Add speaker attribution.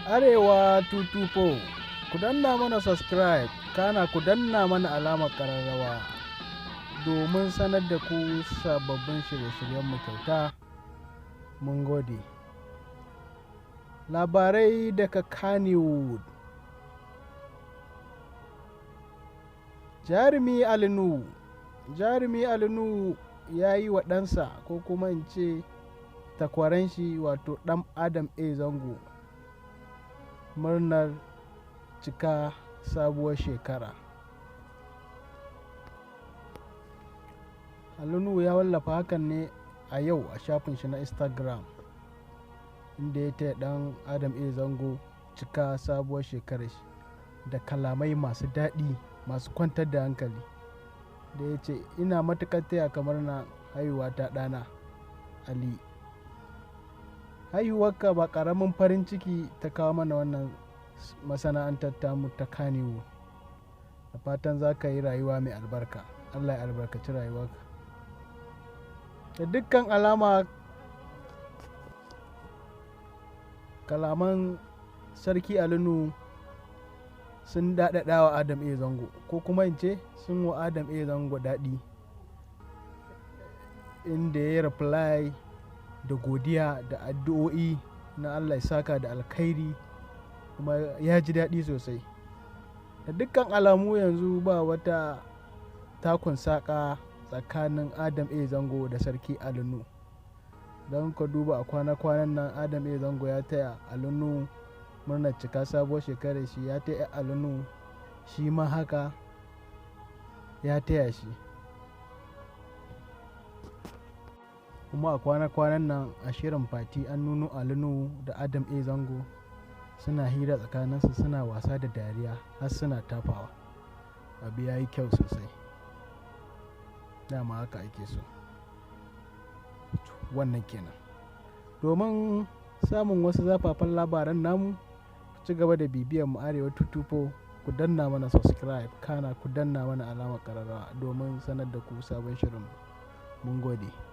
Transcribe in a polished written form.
Speaker 1: Arewa 224, ku danna mana subscribe, kana ku danna mana alamar ƙararrawa domin sanar da ku sababbin shirye-shiryenmu kyauta. Mun gode. Labarai daga Kannywood. Jarumi Nuhu ya yi wa ɗansa, ko kuma in ce takwaran shi, wato ɗan Adam A. Zango, murnar cika sabuwar shekara. Nuhu ya wallafa hakan ne a yau a shafin shi na Instagram, inda ya taya ɗan Adam A. Zango cika sabuwar shekarar shi da kalamai masu daɗi, masu kwantar da hankali, da ya ce, ina matuƙar taya kamar na haihuwa ta ɗana Ali. Haihuwarka ba ƙaramin farin ciki ta kawo mana wannan masana'antar tamu ta Kannywood. Da fatan za ka yi rayuwa mai albarka. Allah ya albarkaci rayuwarka. Da dukkan alama kalaman sarki Nuhu sun daɗaɗa wa Adam A. Zango, ko kuma in ce sun wa Adam A. Zango daɗi, inda ya reply da godiya da addu'o'i na Allah ya saka da alkhairi, kuma ya ji daɗi sosai. Da dukkan alamu yanzu ba wata takun saƙa tsakanin Adam A. Zango da sarki Nuhu. Don ka duba a kwana-kwanan nan Adam A. Zango ya taya Nuhu murnar cika sabuwar shekarar shi, ya taya Nuhu shi ma haka ya taya shi. Kuma a kwana-kwanan nan a shirin fati an nuno Nuhu da Adam A. Zango suna hira tsakaninsu, suna wasa da dariya har suna tafawa. Abu ya yi kyau sosai. Dama haka ake so. Wannan kenan. Domin samun wasu zafafan labaran namu, ku ci gaba da bibiyar mu Arewa 224, ku danna mana subscribe, kana ku danna mana alamar ƙararrawa domin sanar da ku sabon shirin. Mun gode.